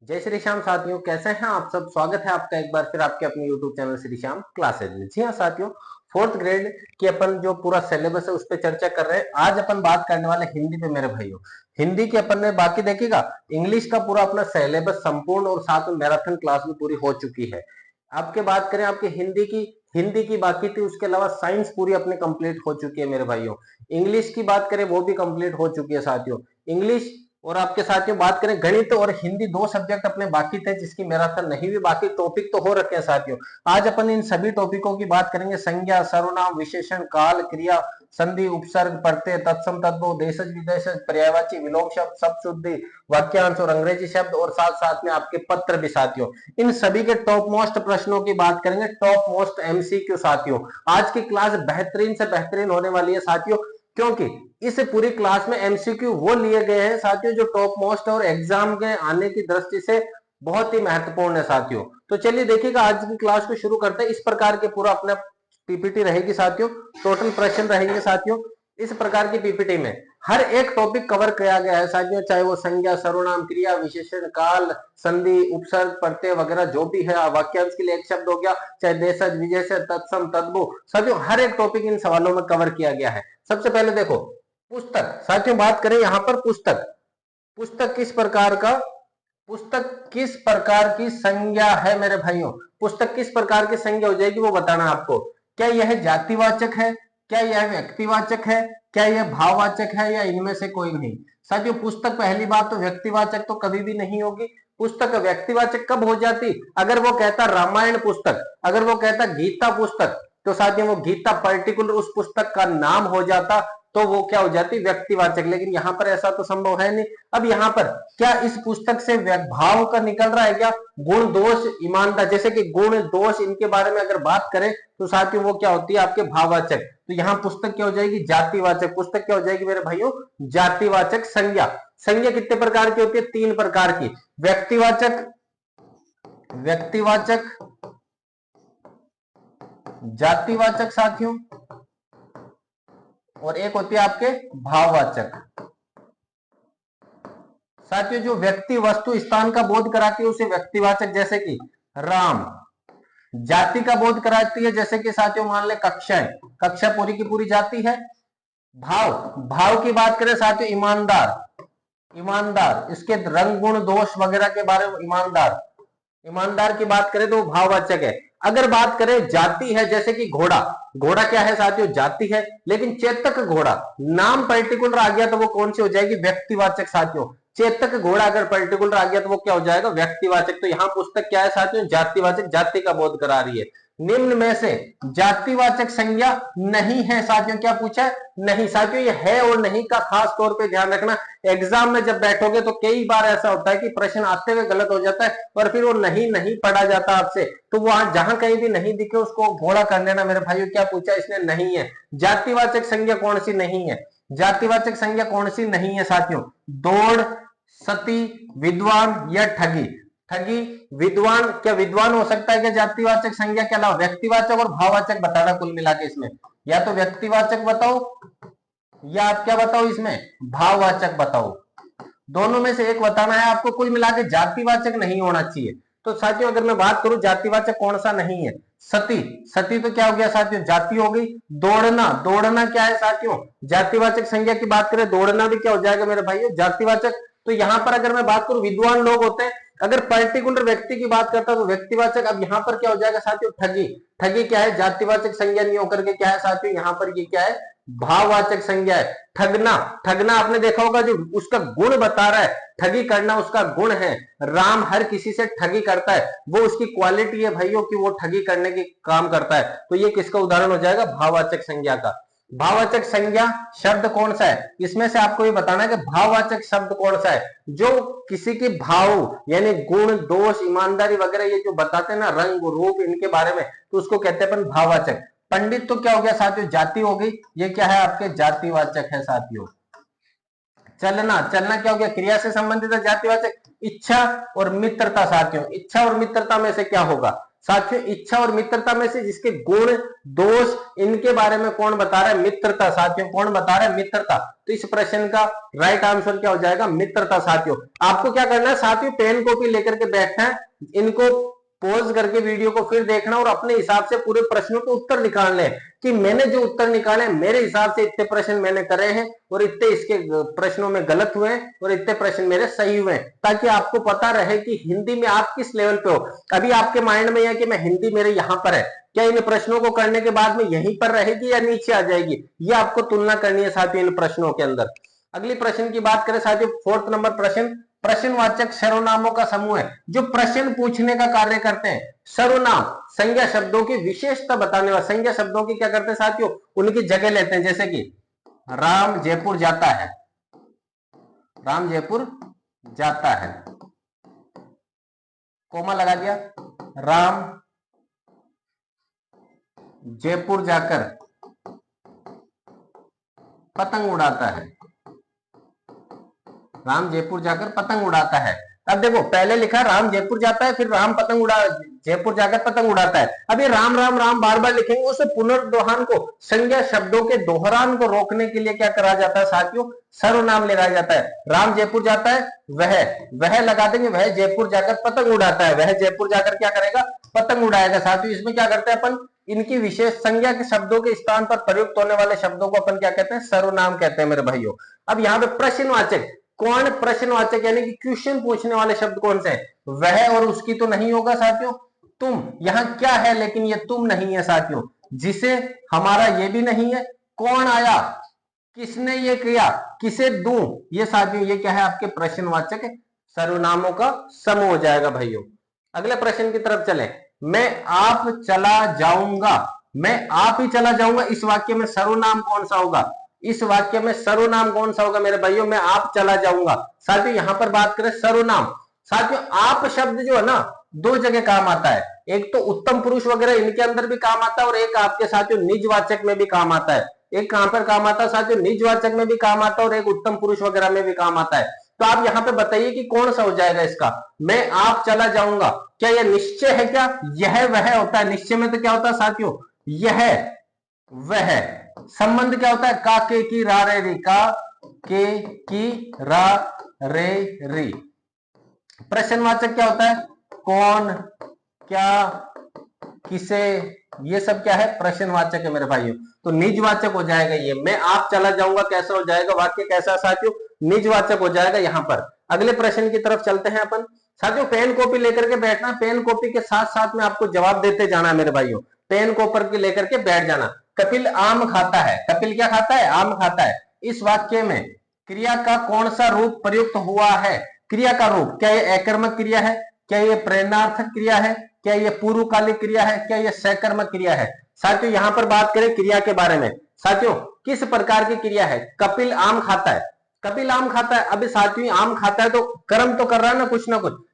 जय श्री श्याम साथियों, कैसे हैं आप सब। स्वागत है आपका एक बार फिर आपके अपने YouTube channel Shri Shyam classes में। जी हाँ साथियों, फोर्थ ग्रेड की अपन जो पूरा सिलेबस है उस पर चर्चा कर रहे हैं। आज अपन बात करने वाले हिंदी पे मेरे भाइयों। हिंदी की अपन ने बाकी देखिएगा, इंग्लिश का पूरा अपना सिलेबस संपूर्ण और साथ में मैराथन क्लास भी पूरी हो चुकी है। आपके बात करें आपके हिंदी की बाकी थी, उसके अलावा साइंस पूरी अपने कंप्लीट हो चुकी है मेरे भाइयों। इंग्लिश की बात करें वो भी कंप्लीट हो चुकी है साथियों। इंग्लिश और आपके साथियों बात करें गणित और हिंदी, दो सब्जेक्ट अपने बाकी थे जिसकी मैराथन नहीं हुई। बाकी टॉपिक तो हो रखे हैं साथियों। आज अपन इन सभी टॉपिकों की बात करेंगे। संज्ञा, सर्वनाम, विशेषण, काल, क्रिया, संधि, उपसर्ग, प्रत्यय, तत्सम, तद्भव, देशज विदेशज, पर्यायवाची, विलोम शब्द, शब्द शुद्धि, वाक्यांश और अंग्रेजी शब्द और साथ साथ में आपके पत्र भी साथियों। इन सभी के टॉप मोस्ट प्रश्नों की बात करेंगे, टॉप मोस्ट एमसीक्यू साथियों। आज की क्लास बेहतरीन से बेहतरीन होने वाली है साथियों, क्योंकि इस पूरी क्लास में एमसीक्यू वो लिए गए हैं साथियों जो टॉप मोस्ट और एग्जाम के आने की दृष्टि से बहुत ही महत्वपूर्ण है साथियों। तो चलिए देखिएगा, आज की क्लास को शुरू करते हैं। इस प्रकार के पूरा अपना पीपीटी रहेगी साथियों, टोटल प्रश्न रहेंगे साथियों। इस प्रकार की पीपीटी में हर एक टॉपिक कवर किया गया है साथियों, चाहे वो संज्ञा, सर्वनाम, क्रिया, विशेषण, काल, संधि, उपसर्ग, प्रत्यय वगैरह जो भी है। वाक्यांश के लिए एक शब्द हो गया, चाहे देशज, विशेषण, तत्सम, तद्भव, साथियों हर एक टॉपिक इन सवालों में कवर किया गया है। सबसे पहले देखो पुस्तक साथियों, बात करें यहां पर पुस्तक। पुस्तक किस प्रकार का, पुस्तक किस प्रकार की संज्ञा है मेरे भाइयों। पुस्तक किस प्रकार की संज्ञा हो जाएगी वो बताना आपको। क्या यह जातिवाचक है, क्या यह व्यक्तिवाचक है, क्या यह भाववाचक है, या इनमें से कोई नहीं। साथियों पुस्तक पहली बात तो व्यक्तिवाचक तो कभी भी नहीं होगी। पुस्तक व्यक्तिवाचक कब हो जाती, अगर वो कहता रामायण पुस्तक, अगर वो कहता गीता पुस्तक, तो साथियों वो गीता पर्टिकुलर उस पुस्तक का नाम हो जाता, तो वो क्या हो जाती, व्यक्तिवाचक। लेकिन यहां पर ऐसा तो संभव है नहीं। अब यहां पर क्या इस पुस्तक से भाव का निकल रहा है क्या, गुण, दोष, ईमानदार, जैसे कि गुण, दोष, इनके बारे में अगर बात करें तो साथियों वो क्या होती है आपके भाववाचक। तो यहां पुस्तक क्या हो जाएगी, जातिवाचक। पुस्तक क्या हो जाएगी मेरे भाइयों, जातिवाचक संज्ञा। संज्ञा कितने प्रकार की होती है, तीन प्रकार की। व्यक्तिवाचक, व्यक्तिवाचक, जातिवाचक साथियों, और एक होती है आपके भाववाचक। साथियों जो व्यक्ति, वस्तु, स्थान का बोध कराती है उसे व्यक्तिवाचक, जैसे कि राम। जाति का बोध कराती है, जैसे कि साथियों मान ले कक्षाएं, कक्षा पूरी की पूरी जाति है। भाव, भाव की बात करें साथियों ईमानदार, ईमानदार, इसके रंग, गुण, दोष वगैरह के बारे में ईमानदार, ईमानदार की बात करें तो वो भाववाचक है। अगर बात करें जाति है, जैसे कि घोड़ा, घोड़ा क्या है साथियों, जाति है। लेकिन चेतक घोड़ा, नाम पर्टिकुलर आ गया तो वो कौन सी हो जाएगी, व्यक्तिवाचक साथियों। चेतक घोड़ा अगर पर्टिकुलर आ गया तो वो क्या हो जाएगा, व्यक्तिवाचक। तो यहाँ पुस्तक क्या है साथियों, जातिवाचक, जाति का बोध करा रही है। निम्न में से जातिवाचक संज्ञा नहीं है साथियों, क्या पूछा है, नहीं। साथियों ये है और नहीं का खास तौर पे ध्यान रखना। एग्जाम में जब बैठोगे तो कई बार ऐसा होता है कि प्रश्न आते हुए गलत हो जाता है और फिर वो नहीं नहीं पढ़ा जाता आपसे, तो वहां जहां कहीं भी नहीं दिखे उसको घोड़ा कर लेना मेरे भाइयों। क्या पूछा इसने, नहीं है। जातिवाचक संज्ञा कौन सी नहीं है, जातिवाचक संज्ञा कौन सी नहीं है साथियों, दौड़, सती, विद्वान या ठगी। ठगी, विद्वान, क्या विद्वान हो सकता है क्या जातिवाचक संज्ञा के अलावा। व्यक्तिवाचक और भाववाचक बताना कुल मिला के इसमें, या तो व्यक्तिवाचक बताओ या आप क्या बताओ इसमें, भाववाचक बताओ। दोनों में से एक बताना है आपको। कुल मिला के जातिवाचक नहीं होना चाहिए। तो साथियों अगर मैं बात करूं जातिवाचक कौन सा नहीं है, सती, सती तो क्या हो गया साथियों, जाति हो गई। दौड़ना, दौड़ना क्या है साथियों, जातिवाचक संज्ञा की बात करें, दौड़ना भी क्या हो जाएगा मेरे भाइयों, जातिवाचक। तो यहां पर अगर मैं बात करूं विद्वान लोग होते हैं, अगर पर्टिकुलर व्यक्ति की बात करता तो व्यक्तिवाचक। अब यहां पर क्या हो जाएगा साथियों, ठगी, ठगी क्या है, जातिवाचक संज्ञा नहीं होकर के क्या है साथियों, यहां पर ये क्या है, भाववाचक संज्ञा है। ठगना, ठगना आपने देखा होगा जो उसका गुण बता रहा है, ठगी करना उसका गुण है। राम हर किसी से ठगी करता है, वो उसकी क्वालिटी है भाइयों कि वो ठगी करने की काम करता है। तो ये किसका उदाहरण हो जाएगा, भाववाचक संज्ञा का। भाववाचक संज्ञा शब्द कौन सा है, इसमें से आपको ये बताना है कि भाववाचक शब्द कौन सा है जो किसी के भाव यानी गुण, दोष, ईमानदारी वगैरह ये जो बताते हैं ना, रंग, रूप, इनके बारे में, तो उसको कहते हैं अपन भाववाचक। पंडित तो क्या हो गया साथियों, जाति हो गई, ये क्या है आपके जातिवाचक है साथियों। चलना, चलना क्या हो गया, क्रिया से संबंधित है, जातिवाचक। इच्छा और मित्रता साथियों, इच्छा और मित्रता में से क्या होगा, साथियों इच्छा और मित्रता में से जिसके गुण दोष इनके बारे में कौन बता रहा है? मित्रता। साथियों कौन बता रहा है? मित्रता। तो इस प्रश्न का राइट आंसर क्या हो जाएगा? मित्रता। साथियों आपको क्या करना है? साथियों पेन कॉपी लेकर के बैठना है, इनको पॉज करके वीडियो को फिर देखना और अपने हिसाब से पूरे प्रश्नों के उत्तर निकालने कि मैंने जो उत्तर निकाले मेरे हिसाब से इतने प्रश्न मैंने करे हैं और इतने इसके प्रश्नों में गलत हुए हैं और इतने प्रश्न मेरे सही हुए हैं, ताकि आपको पता रहे कि हिंदी में आप किस लेवल पे हो। अभी आपके माइंड में है कि मैं हिंदी मेरे यहां पर है, क्या इन प्रश्नों को करने के बाद में यहीं पर रहेगी या नीचे आ जाएगी, ये आपको तुलना करनी है साथियों इन प्रश्नों के अंदर। अगली प्रश्न की बात करें साथियों, 4th नंबर प्रश्न, प्रश्नवाचक सर्वनामों का समूह है जो प्रश्न पूछने का कार्य करते हैं। सर्वनाम संज्ञा शब्दों की विशेषता बताने वाले, संज्ञा शब्दों की क्या करते हैं साथियों? उनकी जगह लेते हैं। जैसे कि राम जयपुर जाता है, राम जयपुर जाता है, कोमा लगा दिया, राम जयपुर जाकर पतंग उड़ाता है, राम जयपुर जाकर पतंग उड़ाता है। अब देखो पहले लिखा राम जयपुर जाता है, फिर राम पतंग उड़ा जयपुर जाकर पतंग उड़ाता है। अब ये राम राम राम बार बार लिखेंगे, उस पुनर्दोहन को, संज्ञा शब्दों के दोहरान को रोकने के लिए क्या करा जाता है साथियों? सर्वनाम लगाया जाता है। राम जयपुर जाता है, वह लगा देंगे, वह जयपुर जाकर पतंग उड़ाता है, वह जयपुर जाकर क्या करेगा? पतंग उड़ाएगा। साथियों इसमें क्या करते हैं अपन? इनकी विशेष संज्ञा के शब्दों के स्थान पर प्रयुक्त होने वाले शब्दों को अपन क्या कहते हैं? सर्वनाम कहते हैं मेरे भाइयों। अब यहाँ पे प्रश्नवाचक, कौन प्रश्नवाचक यानी कि क्वेश्चन पूछने वाले शब्द कौन से हैं? वह और उसकी तो नहीं होगा साथियों। तुम, यहां क्या है लेकिन ये तुम नहीं है साथियों। जिसे, हमारा ये भी नहीं है। कौन आया, किसने ये किया, किसे दूं, ये साथियों ये क्या है? आपके प्रश्नवाचक सर्वनामों का समूह हो जाएगा भाइयों। अगले प्रश्न की तरफ चले, मैं आप चला जाऊंगा, मैं आप ही चला जाऊंगा, इस वाक्य में सर्वनाम कौन सा होगा? इस वाक्य में सर्वनाम कौन सा होगा मेरे भाइयों? मैं आप चला जाऊंगा। साथियों यहां पर बात करें सर्वनाम, साथियों आप शब्द जो है ना दो जगह काम आता है, एक तो उत्तम पुरुष वगैरह इनके अंदर भी काम आता है और एक आपके साथियों निजवाचक में भी काम आता है। एक कहां पर काम आता है साथियों? निजवाचक में भी काम आता है और एक उत्तम पुरुष वगैरह में भी काम आता है। तो आप यहाँ पे बताइए कि कौन सा हो जाएगा इसका? मैं आप चला जाऊंगा, क्या यह निश्चय है? क्या यह वह होता है? निश्चय में तो क्या होता है साथियों? यह वह। संबंध क्या होता है? का के की रा रे री, का के की रा रे री। प्रश्नवाचक क्या होता है? कौन, क्या, किसे, ये सब क्या है? प्रश्नवाचक है मेरे भाइयों। तो निजवाचक हो जाएगा ये। मैं आप चला जाऊंगा कैसा हो जाएगा? वाक्य कैसा साथियों? निजवाचक हो जाएगा यहां पर। अगले प्रश्न की तरफ चलते हैं अपन। साथियों पेन कॉपी लेकर के बैठना, पेन कॉपी के साथ साथ में आपको जवाब देते जाना है मेरे भाइयों। पेन कॉपर की लेकर के बैठ जाना। कपिल आम खाता है, कपिल क्या खाता है? आम खाता है। इस वाक्य में क्रिया का कौन सा रूप प्रयुक्त हुआ है? क्रिया का रूप, क्या ये अकर्मक क्रिया है? क्या ये प्रेरणार्थक क्रिया है? क्या ये पूर्वकालिक क्रिया है? क्या ये सकर्मक क्रिया है? साथियों यहां पर बात करें क्रिया के बारे में, साथियों किस प्रकार की क्रिया है? कपिल आम खाता है, कपिल आम खाता है। अभी साथियों आम खाता है तो कर्म तो कर रहा है ना कुछ,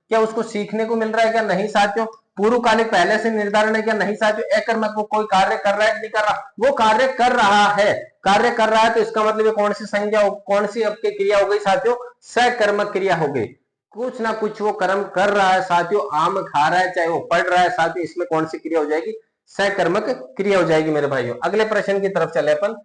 क्या उसको सीखने को मिल रहा है? क्या नहीं साथियों। पूर्वकालिक पहले से निर्धारण है? क्या नहीं साथियों। अकर्मक, वो कोई कार्य कर रहा है नहीं कर रहा? वो कार्य कर रहा है, कार्य कर रहा है तो इसका मतलब कौन सी संज्ञा, कौन सी आपकी क्रिया हो गई साथियों? सकर्मक क्रिया हो गई। कुछ ना कुछ वो कर्म कर रहा है साथियों, आम खा रहा है, चाहे वो पढ़ रहा है साथियों, इसमें कौन सी क्रिया हो जाएगी? सकर्मक क्रिया हो जाएगी मेरे भाइयों। अगले प्रश्न की तरफ चले अपन।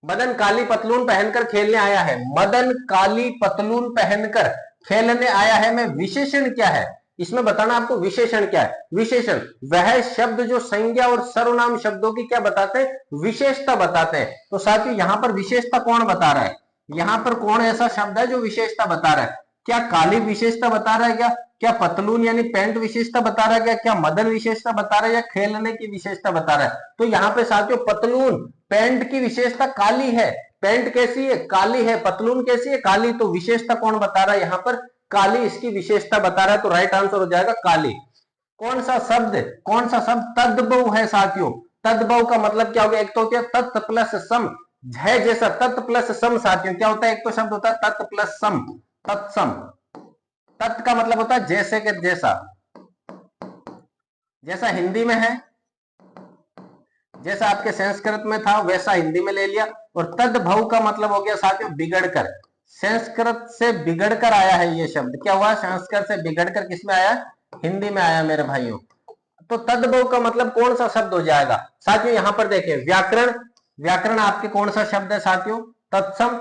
मदन काली पतलून पहनकर खेलने आया है, मदन काली पतलून पहनकर खेलने आया है में विशेषण क्या है? इसमें बताना आपको विशेषण क्या है। विशेषण वह शब्द जो संज्ञा और सर्वनाम शब्दों की क्या बताते हैं? विशेषता बताते हैं। तो साथियों यहां पर विशेषता कौन बता रहा है? यहां पर कौन ऐसा शब्द है जो विशेषता बता रहा है? क्या काली विशेषता बता रहा है? क्या पतलून यानी पैंट विशेषता बता रहा है? क्या मदन विशेषता बता रहा है या खेलने की विशेषता बता रहा है? तो यहाँ पे साथियों पतलून पैंट की विशेषता काली है। पैंट कैसी है? काली है। पतलून कैसी है? काली। तो विशेषता कौन बता रहा है यहाँ पर? काली इसकी विशेषता बता रहा है। तो राइट आंसर हो जाएगा काली। कौन सा शब्द तद्भव है साथियों? तद्भव का मतलब क्या हो गया? एक तो क्या तत् प्लस सम, है जैसा, तत् प्लस सम साथियों क्या होता है? एक तो शब्द होता है तत् प्लस सम, तत्सम। तत् का मतलब होता है जैसे के जैसा, जैसा हिंदी में है, जैसा आपके संस्कृत में था वैसा हिंदी में ले लिया। और तद्भव का मतलब हो गया साथियों बिगड़कर, संस्कृत से बिगड़कर आया है ये शब्द। क्या हुआ? संस्कृत से बिगड़कर किसमें आया? हिंदी में आया मेरे भाइयों। तो तद्भव का मतलब कौन सा शब्द हो जाएगा साथियों? यहां पर देखिए व्याकरण, व्याकरण आपके कौन सा शब्द है साथियों? तत्सम।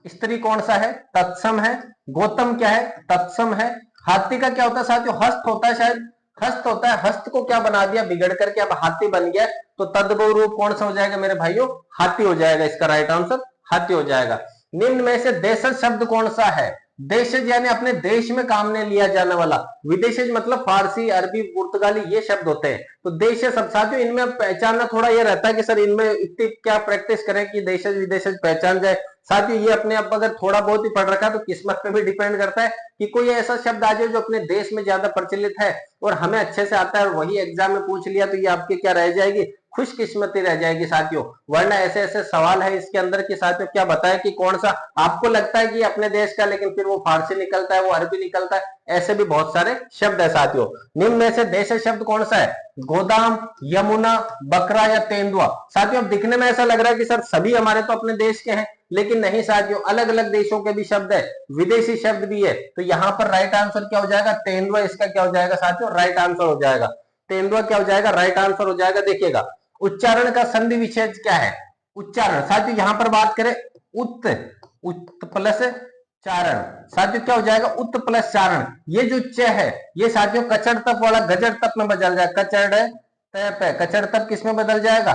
स्त्री कौन सा है? तत्सम है। गौतम क्या है? तत्सम है। हाथी का क्या होता है साथियों? हस्त होता है, शायद हस्त होता है। हस्त को क्या बना दिया? बिगड़ करके अब हाथी बन गया, तो तद्भव रूप कौन सा हो जाएगा मेरे भाइयों? हाथी हो जाएगा। इसका राइट आंसर हाथी हो जाएगा। निम्न में से देशज शब्द कौन सा है? देशज यानी अपने देश में काम में लिया जाने वाला। विदेशज मतलब फारसी, अरबी, पुर्तगाली ये शब्द होते हैं। तो देशज शब्द साथियों इनमें पहचानना थोड़ा ये रहता है कि सर इनमें इतनी क्या प्रैक्टिस करें कि देशज विदेशज पहचान जाए। साथियों ये अपने आप अगर थोड़ा बहुत ही पढ़ रखा है तो किस्मत पे भी डिपेंड करता है कि कोई ऐसा शब्द आ जाए जो अपने देश में ज्यादा प्रचलित है और हमें अच्छे से आता है और वही एग्जाम में पूछ लिया, तो ये आपकी क्या रह जाएगी? खुशकिस्मती रह जाएगी साथियों। वरना ऐसे ऐसे सवाल है इसके अंदर कि साथियों क्या बताएं कि कौन सा आपको लगता है कि अपने देश का, लेकिन फिर वो फारसी निकलता है, वो अरबी निकलता है। ऐसे भी बहुत सारे शब्द है साथियों। निम्न में से देश शब्द कौन सा है? गोदाम, यमुना, बकरा या तेंदुआ। साथियों अब दिखने में ऐसा लग रहा है कि सर सभी हमारे तो अपने देश के हैं, लेकिन नहीं साथियों, अलग अलग देशों के भी शब्द है, विदेशी शब्द भी है। तो यहां पर राइट आंसर क्या हो जाएगा? तेंदुआ इसका क्या हो जाएगा साथियों? राइट आंसर हो जाएगा। तेंदुआ क्या हो जाएगा? राइट आंसर हो जाएगा। देखिएगा उच्चारण का संधि विच्छेद क्या है? उच्चारण साथियों यहां पर बात करें उत, उत प्लस चारण। साथियों क्या हो जाएगा? उत प्लस चारण। ये जो च है ये साथियों कचड़ तप वाला गजड़ तप में बदल जाएगा। कचड़ तप है, कचड़ तप किस में बदल जाएगा?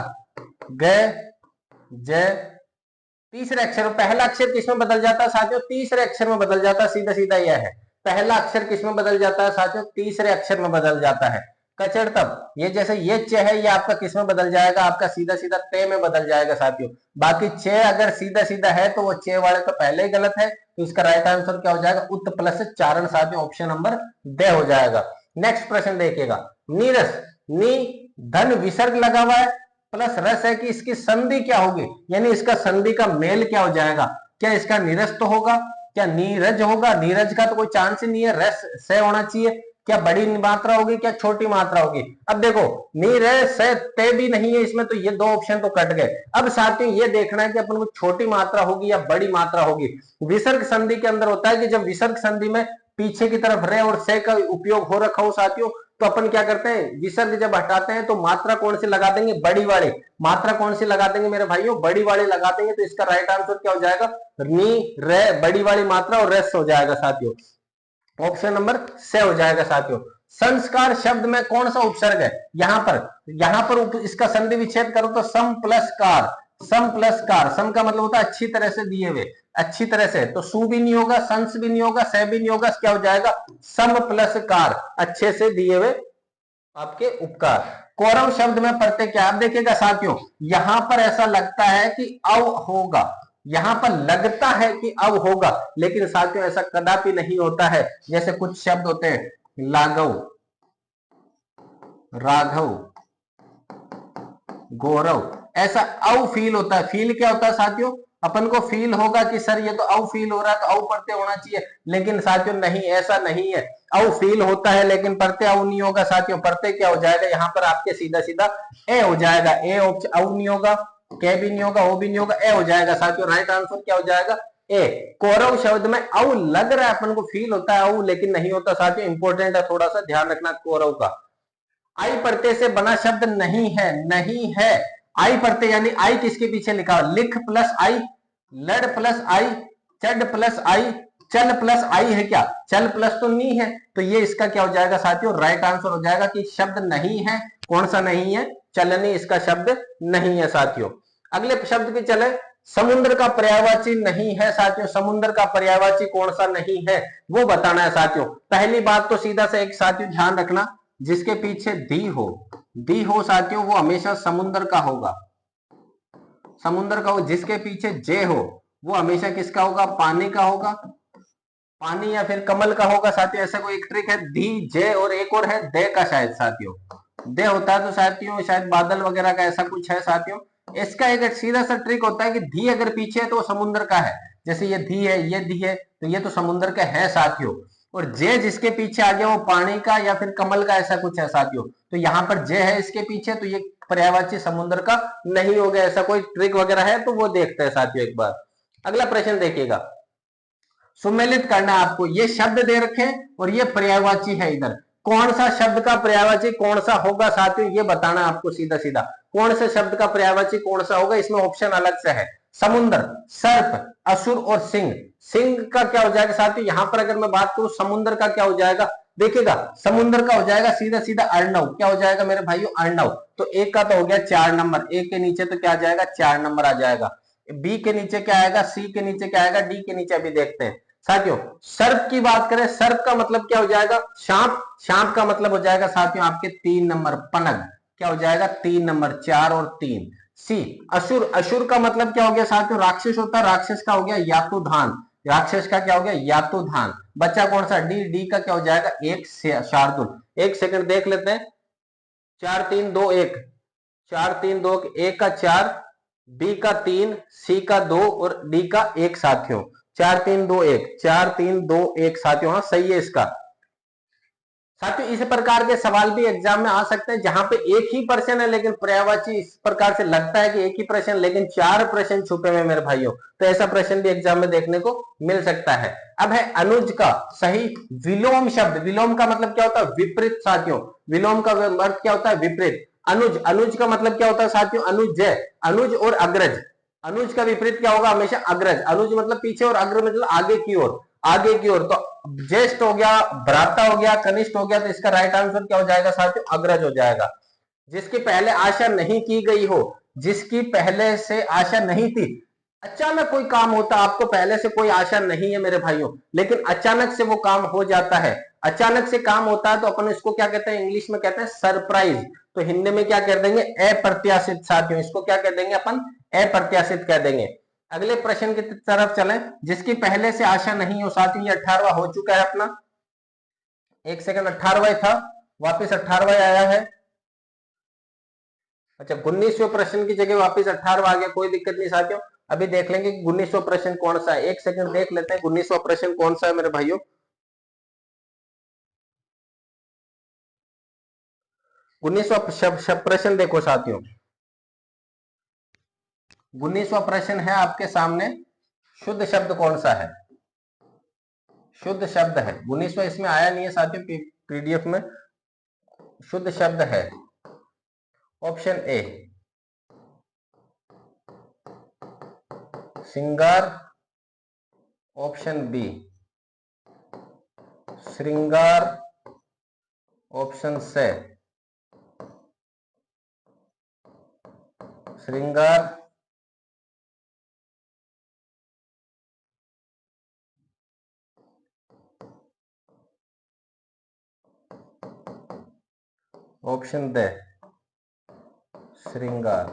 ग ज। तीसरे अक्षर, पहला अक्षर किस में बदल जाता है साथियों? तीसरे अक्षर में बदल जाता है। सीधा सीधा यह है, पहला अक्षर किस में बदल जाता है साथियों? तीसरे अक्षर में बदल जाता है। कचड़ तब ये जैसे ये च है ये आपका किस में बदल जाएगा? आपका सीधा सीधा ते में बदल जाएगा साथियों। बाकी च अगर सीधा सीधा है तो वो च वाले तो पहले ही गलत है, तो इसका राइट आंसर क्या हो जाएगा? उत प्लस चारण साथियों, ऑप्शन नंबर ड हो जाएगा। नेक्स्ट प्रश्न देखिएगा, नीरस, नी धन विसर्ग लगा हुआ है प्लस रस है कि इसकी संधि क्या होगी, यानी इसका संधि का मेल क्या हो जाएगा? क्या इसका नीरस तो होगा? क्या नीरज होगा? नीरज का तो कोई चांस ही नहीं है, रस से होना चाहिए। क्या बड़ी मात्रा होगी? क्या छोटी मात्रा होगी? अब देखो नीरज से ते भी नहीं है इसमें, तो ये दो ऑप्शन तो कट गए। अब साथियों ये देखना है कि अपन को छोटी मात्रा होगी या बड़ी मात्रा होगी। विसर्ग संधि के अंदर होता है कि जब विसर्ग संधि में पीछे की तरफ रे और से का उपयोग हो रखा हो साथियों, तो अपन क्या करते हैं? विसर्ग जब हटाते हैं तो मात्रा कौन सी लगा देंगे? बड़ी वाली। मात्रा कौन सी लगा देंगे मेरे भाइयों? बड़ी वाली लगा देंगे। तो इसका राइट आंसर क्या हो जाएगा? नी रे बड़ी वाली मात्रा और रेस हो जाएगा साथियों, ऑप्शन नंबर से हो जाएगा साथियों। संस्कार शब्द में कौन सा उपसर्ग है? यहां पर इसका संधि विच्छेद करो तो सम प्लस कार। सम प्लस कार, सम का मतलब होता है अच्छी तरह से दिए हुए, अच्छी तरह से। तो सु भी नहीं होगा, संस भी नहीं होगा, से भी नहीं होगा, क्या हो जाएगा? सम प्लस कार, अच्छे से दिए हुए आपके उपकार। कौरव शब्द में प्रत्यय क्या? आप देखिएगा साथियों यहां पर ऐसा लगता है कि अव होगा, यहां पर लगता है कि अव होगा, लेकिन साथियों ऐसा कदापि नहीं होता है। जैसे कुछ शब्द होते हैं लाघव, राघव, गौरव, ऐसा अव फील होता है। फील क्या होता है साथियों? अपन को फील होगा कि सर ये तो अव फील हो रहा है तो अव प्रत्यय होना चाहिए, लेकिन साथियों नहीं, ऐसा नहीं है। अव फील होता है लेकिन प्रत्यय अव नहीं होगा साथियों। प्रत्यय क्या हो जाएगा यहाँ पर? आपके सीधा सीधा ए हो जाएगा। ए अव नहीं होगा, के भी नहीं होगा, ओ भी नहीं होगा, ए हो जाएगा साथियों। राइट आंसर क्या हो जाएगा? ए। कौरव शब्द में अव लग रहा है, अपन को फील होता है अव, लेकिन नहीं होता साथियों। इंपॉर्टेंट है, थोड़ा सा ध्यान रखना कौरव का। आई प्रत्यय से बना शब्द नहीं है, नहीं है। आई प्रत्यय यानी आई किसके पीछे लिखा? लिख प्लस आई, लड़ प्लस आई, चढ़ प्लस आई, चल प्लस आई है क्या? चल प्लस तो नहीं है, तो ये इसका क्या हो जाएगा साथियों? राइट आंसर हो जाएगा कि शब्द नहीं है। कौन सा नहीं है? चलनी इसका शब्द नहीं है साथियों। अगले शब्द पे चले, समुद्र का पर्यायवाची नहीं है साथियों। समुद्र का पर्यायवाची कौन सा नहीं है वो बताना है साथियों। पहली बात तो सीधा से एक साथियों ध्यान रखना, जिसके पीछे दी हो साथियों वो हमेशा समुद्र का होगा, समुद्र का हो। जिसके पीछे जे हो वो हमेशा किसका होगा? पानी का होगा, पानी या फिर कमल का होगा साथियों। ऐसा कोई एक ट्रिक है, धी जे और एक और है दे का, शायद साथियों दे होता है तो साथियों शायद बादल वगैरह का ऐसा कुछ है साथियों। इसका एक सीधा सा ट्रिक होता है कि धी अगर पीछे है तो वो समुद्र का है। जैसे ये धी है, ये धी है, तो ये तो समुद्र का है साथियों। और जे जिसके पीछे आ गया वो पानी का या फिर कमल का, ऐसा कुछ है साथियों। तो यहाँ पर जे है इसके पीछे, तो ये पर्यायवाची समुद्र का नहीं हो गया। ऐसा कोई ट्रिक वगैरह है तो वो देखते हैं साथियों एक बार। अगला प्रश्न देखिएगा, सुमेलित करना आपको। ये शब्द दे रखे और ये पर्यायवाची है इधर, कौन सा शब्द का पर्यायवाची कौन सा होगा साथियों, ये बताना आपको सीधा सीधा। कौन से शब्द का पर्यायवाची कौन सा होगा, इसमें ऑप्शन अलग से है। समुद्र, सर्प, असुर और सिंह। सिंह का क्या हो जाएगा साथियों, यहां पर अगर मैं बात करूं समुद्र का क्या हो जाएगा, देखिएगा समुद्र का हो जाएगा सीधा सीधा अर्णव। क्या हो जाएगा मेरे भाइयों, अर्णव। तो एक का तो हो गया 4 नंबर, एक के नीचे तो क्या आ जाएगा 4 नंबर आ जाएगा। बी के नीचे क्या आएगा, सी के नीचे क्या आएगा, डी के नीचे अभी देखते हैं साथियों। सर्प की बात करें, सर्प का मतलब क्या हो जाएगा, सांप। सांप का मतलब हो जाएगा साथियों आपके 3 नंबर, पनग। क्या हो जाएगा 3 नंबर, 4 और 3। सी असुर, असुर का मतलब क्या हो गया साथियों, राक्षस होता है, राक्षस का हो गया यातुधान। राक्षस का क्या हो गया यातुधान। बच्चा कौन सा, डी। डी का क्या हो जाएगा एक शार्दुल। एक सेकंड देख लेते हैं। 4 3 2 1, 4 3 2 1 का 4, बी का 3, सी का 2 और डी का 1 साथियों। 4 3 2 1, 4 3 2 1 साथियों, हाँ सही है इसका। साथियों इस प्रकार के सवाल भी एग्जाम में आ सकते हैं जहां पे एक ही प्रश्न है लेकिन पर्यायवाची इस प्रकार से लगता है कि एक ही प्रश्न लेकिन 4 प्रश्न छुपे हुए मेरे भाइयों। तो ऐसा प्रश्न भी एग्जाम में देखने को मिल सकता है। अब है अनुज का सही विलोम शब्द। विलोम का मतलब क्या होता है, विपरीत साथियों। विलोम का अर्थ क्या होता है, विपरीत। अनुज, अनुज का मतलब क्या होता है साथियों, अनुज, अनुज और अग्रज। अनुज का विपरीत क्या होगा, हमेशा अग्रज। अनुज मतलब पीछे और अग्र मतलब आगे की ओर, आगे की ओर। तो ज्येष्ठ हो गया, भ्राता हो गया, कनिष्ठ हो गया, तो इसका राइट आंसर क्या हो जाएगा साथियों, अग्रज हो जाएगा। जिसकी पहले आशा नहीं की गई हो, जिसकी पहले से आशा नहीं थी। अचानक कोई काम होता, आपको पहले से कोई आशा नहीं है मेरे भाइयों, लेकिन अचानक से वो काम हो जाता है। अचानक से काम होता है तो अपन इसको क्या कहते हैं, इंग्लिश में कहते हैं सरप्राइज। तो हिंदी में क्या कह देंगे, अप्रत्याशित साथियों। इसको क्या कह देंगे अपन, अप्रत्याशित कह देंगे। अगले प्रश्न की तरफ चलें। जिसकी पहले से आशा नहीं हो साथियों, ये 18वां हो चुका है अपना। एक सेकंड, 18वां था, वापिस 18वां आया है। अच्छा 19वें प्रश्न की जगह वापिस 18वां आ गया, कोई दिक्कत नहीं साथियों। अभी देख लेंगे कि 19वां प्रश्न कौन सा है। एक सेकंड देख लेते हैं 19वां प्रश्न कौन सा है मेरे भाइयों। 19वां प्रश्न देखो साथियों। 19वां प्रश्न है आपके सामने, शुद्ध शब्द कौन सा है, शुद्ध शब्द है। 19वां इसमें आया नहीं है साथियों पीडीएफ में। शुद्ध शब्द है ऑप्शन ए श्रृंगार, ऑप्शन बी श्रृंगार, ऑप्शन से श्रृंगार, ऑप्शन दे श्रृंगार।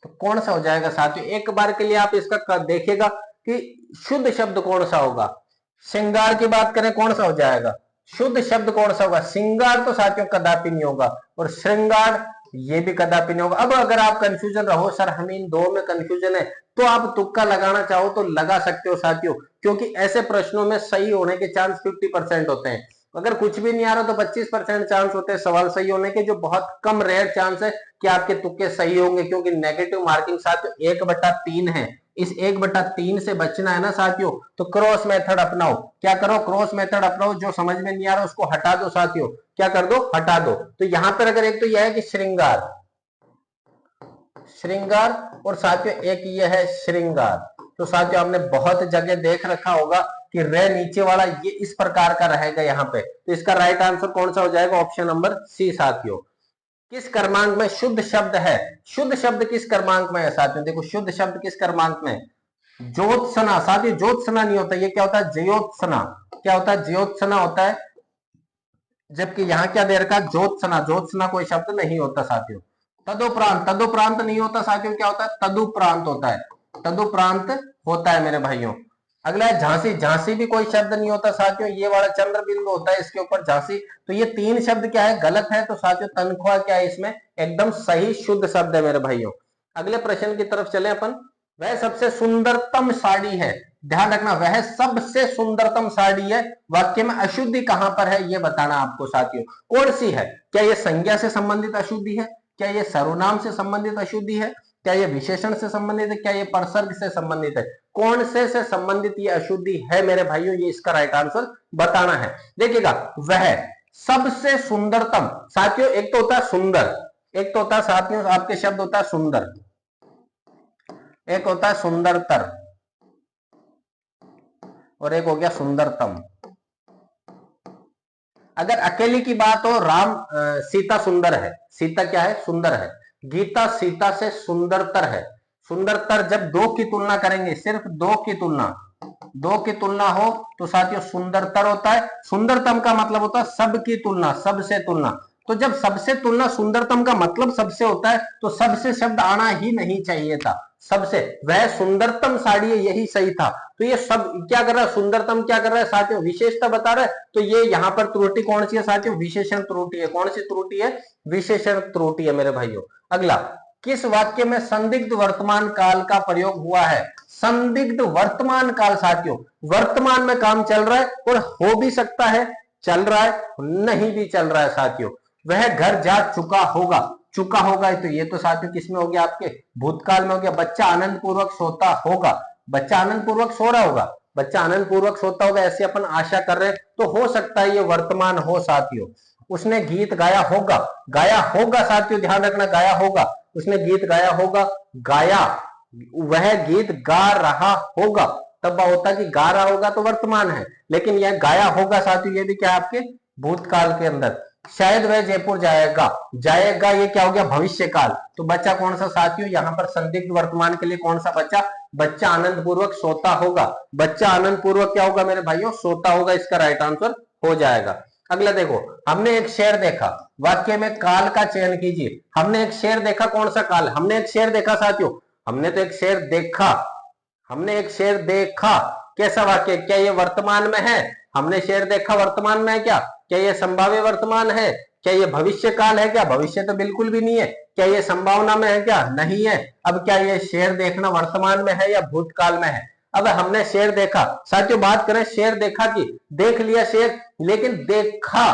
तो कौन सा हो जाएगा साथियों, एक बार के लिए आप इसका देखिएगा कि शुद्ध शब्द कौन सा होगा। श्रृंगार की बात करें कौन सा हो जाएगा, शुद्ध शब्द कौन सा होगा, श्रृंगार तो साथियों कदापि नहीं होगा, और श्रृंगार ये भी कदापि नहीं होगा। अब अगर आप कंफ्यूजन रहो सर हमें इन दो में कंफ्यूजन है, तो आप तुक्का लगाना चाहो तो लगा सकते हो साथियों, क्योंकि ऐसे प्रश्नों में सही होने के चांस 50% होते हैं। अगर कुछ भी नहीं आ रहा तो 25% चांस होते हैं सवाल सही होने के, जो बहुत कम रेयर चांस है कि आपके तुक्के सही होंगे, क्योंकि नेगेटिव मार्किंग साथियों 1/3 है। इस 1/3 से बचना है ना साथियों, तो क्रॉस मेथड अपनाओ। क्या करो, क्रॉस मेथड अपनाओ। जो समझ में नहीं आ रहा उसको हटा दो साथियों, क्या कर दो, हटा दो। तो यहां पर अगर एक तो यह है कि श्रृंगार, श्रृंगार, और साथियों एक ये है श्रृंगार। तो साथियों आपने बहुत जगह देख रखा होगा कि रे नीचे वाला ये इस प्रकार का रहेगा यहाँ पे। तो इसका राइट आंसर कौन सा हो जाएगा, ऑप्शन नंबर सी साथियों। किस क्रमांक में शुद्ध शब्द है, शुद्ध शब्द किस क्रमांक में है साथियों, देखो शुद्ध शब्द किस क्रमांक में, ज्योत्सना साथियों। ज्योत्सना नहीं होता, ये क्या होता है, ज्योत्सना। क्या होता है, ज्योत्सना होता है। जबकि यहां क्या दे रखा है, ज्योत्सना। ज्योत्सना कोई शब्द नहीं होता साथियों। तदुपरांत, तदुपरांत नहीं होता साथियों, क्या होता है, तदुपरांत होता है। तदुपरांत होता है मेरे भाइयों। अगला है झांसी। झांसी भी कोई शब्द नहीं होता साथियों, ये वाला चंद्र बिंदु होता है इसके ऊपर झांसी। तो ये 3 शब्द क्या है, गलत है। तो साथियों तनख्वाह क्या है इसमें, एकदम सही शुद्ध शब्द है मेरे भाइयों। अगले प्रश्न की तरफ चले अपन। वह सबसे सुंदरतम साड़ी है, ध्यान रखना, वह सबसे सुंदरतम साड़ी है। वाक्य में अशुद्धि कहां पर है ये बताना आपको साथियों, कौन सी है। क्या ये संज्ञा से संबंधित अशुद्धि है, क्या ये सर्वनाम से संबंधित अशुद्धि है, क्या ये विशेषण से संबंधित है, क्या ये परसर्ग से संबंधित है, कौन से संबंधित ये अशुद्धि है मेरे भाइयों, ये इसका राइट आंसर बताना है। देखिएगा वह सबसे सुंदरतम। साथियों एक तो होता है सुंदर, एक तो होता है साथियों आपके शब्द होता है सुंदर, एक होता है सुंदरतर, और एक हो गया सुंदरतम। अगर अकेले की बात हो, राम सीता सुंदर है, सीता क्या है, सुंदर है। गीता सीता से सुंदरतर है। सुंदरतर जब दो की तुलना करेंगे, सिर्फ दो की तुलना, दो की तुलना हो तो साथियों सुंदरतर होता है। सुंदरतम का मतलब होता है सबकी तुलना, सबसे तुलना। तो जब सबसे तुलना, सुंदरतम का मतलब सबसे होता है, तो सबसे शब्द आना ही नहीं चाहिए था। सबसे, वह सुंदरतम साड़ी है, यही सही था। तो ये सब क्या कर रहा है, सुंदरतम क्या कर रहा है साथियों, विशेषता बता रहा है। तो ये यहां पर त्रुटि कौन सी है साथियों, विशेषण त्रुटि है। कौन सी त्रुटि है, विशेषण त्रुटि है मेरे भाइयों। अगला, किस वाक्य में संदिग्ध वर्तमान काल का प्रयोग हुआ है। संदिग्ध वर्तमान काल साथियों, वर्तमान में काम चल रहा है और हो भी सकता है, चल रहा है, नहीं भी चल रहा है साथियों। वह घर जा चुका होगा, चुका होगा, तो ये तो साथियों किसमें हो गया, आपके भूतकाल में हो गया। बच्चा आनंद पूर्वक सोता होगा, बच्चा आनंद पूर्वक सो रहा होगा, बच्चा आनंद पूर्वक सोता होगा, ऐसे अपन आशा कर रहे हैं, तो हो सकता है ये वर्तमान हो साथियों। उसने गीत गाया होगा, गाया होगा साथियों, ध्यान रखना, गाया होगा, उसने गीत गाया होगा, गाया, वह गीत गा रहा होगा, तब होता कि गा रहा होगा तो वर्तमान है, लेकिन यह गाया होगा साथियों, ये भी क्या है आपके भूतकाल के अंदर। शायद वह जयपुर जाएगा, जाएगा ये क्या हो गया, भविष्य काल। तो बच्चा कौन सा साथियों, यहाँ पर संदिग्ध वर्तमान के लिए कौन सा बच्चा, बच्चा आनंद पूर्वक सोता होगा। बच्चा आनंद पूर्वक क्या होगा मेरे भाइयों, सोता होगा, इसका राइट आंसर हो जाएगा। अगला देखो, हमने एक शेर देखा, वाक्य में काल का चयन कीजिए। हमने एक शेर देखा, कौन सा काल, हमने एक शेर देखा साथियों, हमने तो एक शेर देखा, हमने एक शेर देखा, कैसा वाक्य, क्या ये वर्तमान में है, हमने शेर देखा वर्तमान में है क्या ये संभाव्य वर्तमान है, क्या ये भविष्य काल है क्या, भविष्य तो बिल्कुल भी नहीं है। क्या ये संभावना में है क्या, नहीं है। अब क्या ये शेर देखना वर्तमान में है या भूतकाल में है। अब हमने शेर देखा साथियों, बात करें शेर देखा की, देख लिया शेर, लेकिन देखा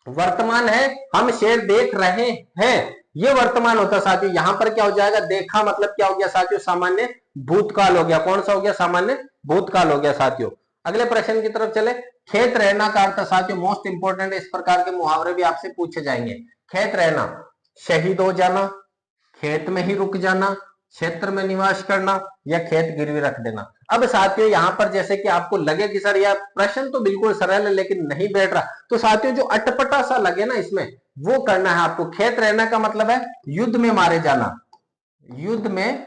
वर्तमान है, हम शेर देख रहे हैं, ये वर्तमान होता साथियों। यहां पर क्या हो जाएगा, देखा मतलब क्या हो गया साथियों, सामान्य भूतकाल हो गया। कौन सा हो गया, सामान्य भूतकाल हो गया साथियों। अगले प्रश्न की तरफ चले। खेत रहना का अर्थ साथियों मोस्ट इंपोर्टेंट, इस प्रकार के मुहावरे भी आपसे पूछे जाएंगे। खेत रहना, शहीद हो जाना, खेत में ही रुक जाना, क्षेत्र में निवास करना, या खेत गिरवी रख देना। अब साथियों यहां पर जैसे कि आपको लगे कि सर यह प्रश्न तो बिल्कुल सरल है लेकिन नहीं बैठ रहा, तो साथियों जो अटपटा सा लगे ना इसमें, वो करना है आपको। खेत रहना का मतलब है युद्ध में मारे जाना, युद्ध में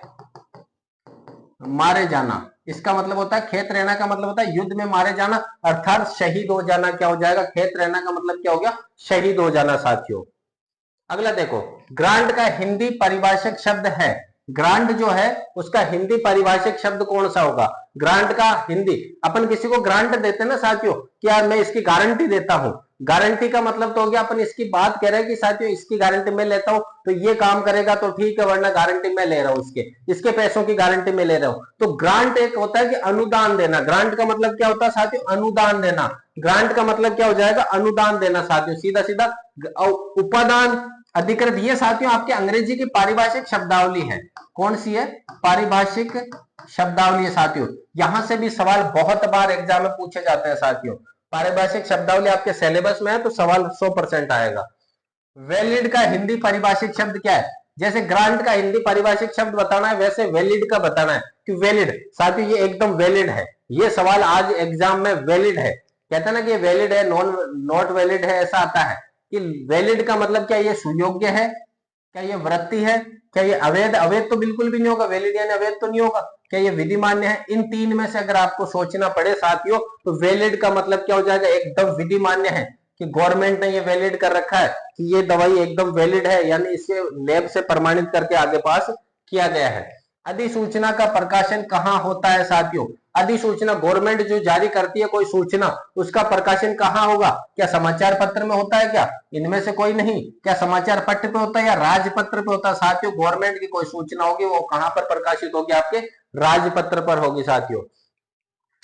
मारे जाना, इसका मतलब होता है खेत रहना का मतलब होता है युद्ध में मारे जाना, अर्थात शहीद हो जाना। क्या हो जाएगा, खेत रहना का मतलब क्या हो गया, शहीद हो जाना साथियों। अगला देखो, ग्रांट का हिंदी परिभाषिक शब्द है, ग्रांट जो है उसका हिंदी परिभाषिक शब्द कौन सा होगा। ग्रांट का हिंदी, अपन किसी को ग्रांट देते हैं ना साथियों, कि यार मैं इसकी गारंटी देता हूं, गारंटी का मतलब तो हो गया अपन इसकी बात कह रहे हैं कि साथियों इसकी गारंटी मैं लेता हूं तो ये काम करेगा तो ठीक है, वरना गारंटी मैं ले रहा हूं, इसके पैसों की गारंटी मैं ले रहा हूं। तो ग्रांट एक होता है कि अनुदान देना, ग्रांट का मतलब क्या होता है साथियों, अनुदान देना। ग्रांट का मतलब क्या हो जाएगा, अनुदान देना साथियों, सीधा सीधा। उपादान, अधिकृत, ये साथियों आपके अंग्रेजी की पारिभाषिक शब्दावली है। कौन सी है, पारिभाषिक शब्दावली है साथियों। यहां से भी सवाल बहुत बार एग्जाम में पूछे जाते हैं साथियों। पारिभाषिक शब्दावली आपके सिलेबस में है तो सवाल 100% आएगा। वैलिड का हिंदी परिभाषिक शब्द क्या है, जैसे ग्रांट का हिंदी परिभाषिक शब्द बताना है वैसे वैलिड का बताना है कि वैलिड साथियों ये एकदम वैलिड है। ये सवाल आज एग्जाम में वैलिड है, कहते हैं ना कि वैलिड है, नॉट वैलिड है, ऐसा आता है कि वैलिड का मतलब क्या ये सुयोग्य है, क्या ये वृत्ति है, क्या ये अवैध, अवैध तो बिल्कुल भी नहीं होगा, वैलिड यानी अवैध तो नहीं होगा, क्या ये विधि मान्य है। इन तीन में से अगर आपको सोचना पड़े साथियों तो वैलिड का मतलब क्या हो जाएगा, एकदम विधि मान्य है, कि गवर्नमेंट ने ये वैलिड कर रखा है कि ये दवाई एकदम वैलिड है, यानी इसे लैब से प्रमाणित करके आगे पास किया गया है। अधिसूचना का प्रकाशन कहाँ होता है साथियों, अधिसूचना गवर्नमेंट जो जारी करती है कोई सूचना, उसका प्रकाशन कहाँ होगा, क्या समाचार पत्र में होता है क्या, इनमें से कोई नहीं। क्या समाचार पत्र पे होता है या राजपत्र पे होता है साथियों, गवर्नमेंट की कोई सूचना होगी वो कहां पर प्रकाशित होगी, आपके राजपत्र पर होगी साथियों।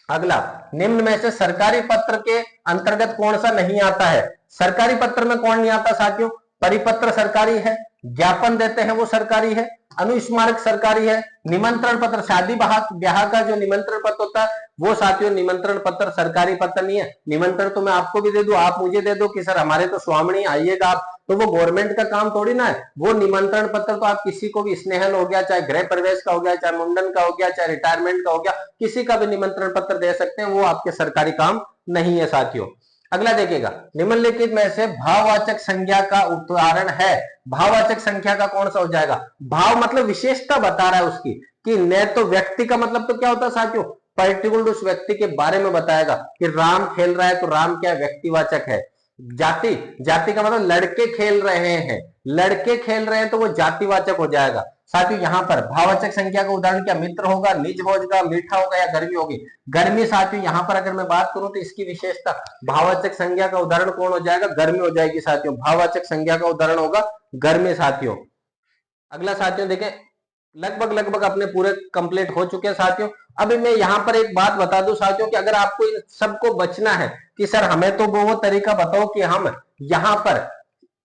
अगला, निम्न में से सरकारी पत्र के अंतर्गत कौन सा नहीं आता है। सरकारी पत्र में कौन नहीं आता साथियों, परिपत्र सरकारी है, ज्ञापन देते हैं वो सरकारी है, अनुस्मारक सरकारी है। निमंत्रण पत्र, शादी ब्याह का जो निमंत्रण पत्र होता है वो साथियों निमंत्रण पत्र सरकारी पत्र नहीं है। निमंत्रण तो मैं आपको भी दे दूं, आप मुझे दे दो कि सर हमारे तो स्वामिनी आइएगा आप, तो वो गवर्नमेंट का काम थोड़ी ना है। वो निमंत्रण पत्र तो आप किसी को भी, स्नेहल हो गया, चाहे गृह प्रवेश का हो गया, चाहे मुंडन का हो गया, चाहे रिटायरमेंट का हो गया, किसी का भी निमंत्रण पत्र दे सकते हैं, वो आपके सरकारी काम नहीं है साथियों। अगला देखिएगा, निम्नलिखित में से भाववाचक संज्ञा का उदाहरण है। भाववाचक संख्या का कौन सा हो जाएगा? भाव मतलब विशेषता बता रहा है उसकी, कि न तो व्यक्ति का मतलब तो क्या होता है साथियों, पर्टिकुलर उस व्यक्ति के बारे में बताएगा कि राम खेल रहा है तो राम क्या व्यक्तिवाचक है। जाति, जाति का मतलब लड़के खेल रहे हैं, लड़के खेल रहे हैं तो वो जातिवाचक हो जाएगा। साथियों यहाँ पर भाववाचक संख्या का उदाहरण क्या मित्र होगा, निज होगा, मीठा होगा या गर्मी होगी? गर्मी साथियों यहाँ पर अगर मैं बात करूं तो इसकी विशेषता, भाववाचक संज्ञा का उदाहरण कौन हो जाएगा? गर्मी हो जाएगी साथियों। भाववाचक संज्ञा का उदाहरण होगा गर्मी साथियों। अगला साथियों देखें, लगभग अपने पूरे कंप्लीट हो चुके हैं साथियों। अभी मैं यहाँ पर एक बात बता दूं साथियों कि अगर आपको इन सबको बचना है कि सर हमें तो वो तरीका बताओ कि हम यहाँ पर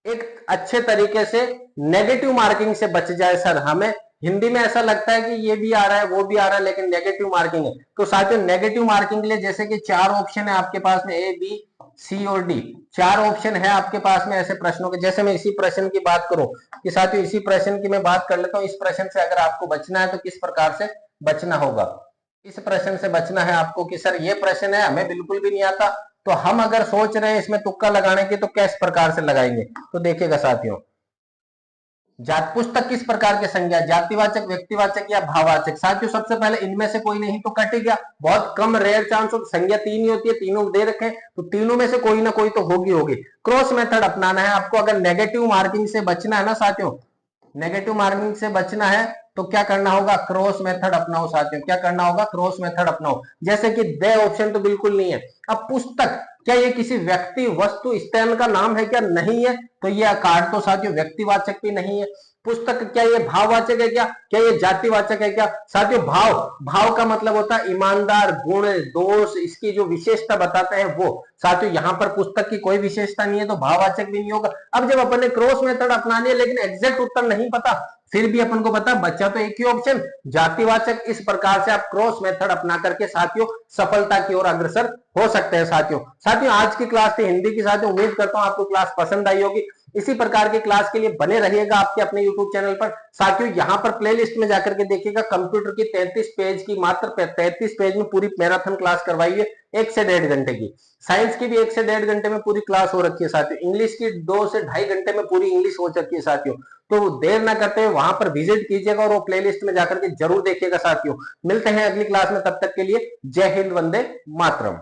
एक अच्छे तरीके से नेगेटिव मार्किंग से बच जाए। सर हमें हिंदी में ऐसा लगता है कि ये भी आ रहा है वो भी आ रहा है लेकिन नेगेटिव मार्किंग है, तो साथियों नेगेटिव मार्किंग के लिए जैसे कि 4 ऑप्शन है आपके पास में, ए बी सी और डी, 4 ऑप्शन है आपके पास में ऐसे प्रश्नों के। जैसे मैं इसी प्रश्न की बात करूं कि साथियों इसी प्रश्न की मैं बात कर लेता हूं, इस प्रश्न से अगर आपको बचना है तो किस प्रकार से बचना होगा? इस प्रश्न से बचना है आपको कि सर ये प्रश्न है हमें बिल्कुल भी नहीं आता, तो हम अगर सोच रहे हैं इसमें तुक्का लगाने की तो किस प्रकार से लगाएंगे? तो देखिएगा साथियों, पुस्तक किस प्रकार के संज्ञा, जातिवाचक, व्यक्तिवाचक या भाववाचक? साथियों सबसे पहले इनमें से कोई नहीं तो कट गया, बहुत कम रेयर चांस हो, संज्ञा 3 ही होती है, तीनों दे रखे तो तीनों में से कोई ना कोई तो होगी। क्रॉस मेथड अपनाना है आपको अगर नेगेटिव मार्किंग से बचना है ना साथियों, नेगेटिव मार्किंग से बचना है तो क्या करना होगा? क्रॉस मेथड अपनाओ साथियों। क्या करना होगा? क्रॉस मेथड अपनाओ। जैसे कि दे ऑप्शन तो बिल्कुल नहीं है। अब पुस्तक, क्या ये किसी व्यक्ति, वस्तु, स्थान का नाम है क्या? नहीं है, तो ये कार्ड तो साथियों व्यक्तिवाचक भी नहीं है। पुस्तक, क्या ये भाववाचक है क्या? क्या ये जातिवाचक है क्या? साथियों भाव का मतलब होता है ईमानदार, गुण, दोष, इसकी जो विशेषता बताते हैं वो। साथियों यहाँ पर पुस्तक की कोई विशेषता नहीं है तो भाववाचक भी नहीं होगा। अब जब अपन ने क्रॉस मेथड अपनानी है लेकिन एग्जैक्ट उत्तर नहीं पता, फिर भी अपन को पता बच्चा तो एक ही ऑप्शन जातिवाचक। इस प्रकार से आप क्रॉस मेथड अपना करके साथियों सफलता की ओर अग्रसर हो सकते हैं साथियों आज की क्लास थी हिंदी की साथियों, उम्मीद करता हूं आपको क्लास पसंद आई होगी। इसी प्रकार की क्लास के लिए बने रहिएगा आपके अपने यूट्यूब चैनल पर साथियों। यहाँ पर प्लेलिस्ट में जाकर के देखिएगा, कंप्यूटर की 33 पेज की, मात्र 33 पेज में पूरी मैराथन क्लास करवाई है 1 से 1.5 घंटे की। साइंस की भी 1 से 1.5 घंटे में पूरी क्लास हो रखी है साथियों। इंग्लिश की 2 से 2.5 घंटे में पूरी इंग्लिश हो चुकी है साथियों। तो देर ना करते हुए वहां पर विजिट कीजिएगा और वो प्लेलिस्ट में जाकर के जरूर देखिएगा साथियों। मिलते हैं अगली क्लास में, तब तक के लिए जय हिंद, वंदे मातरम।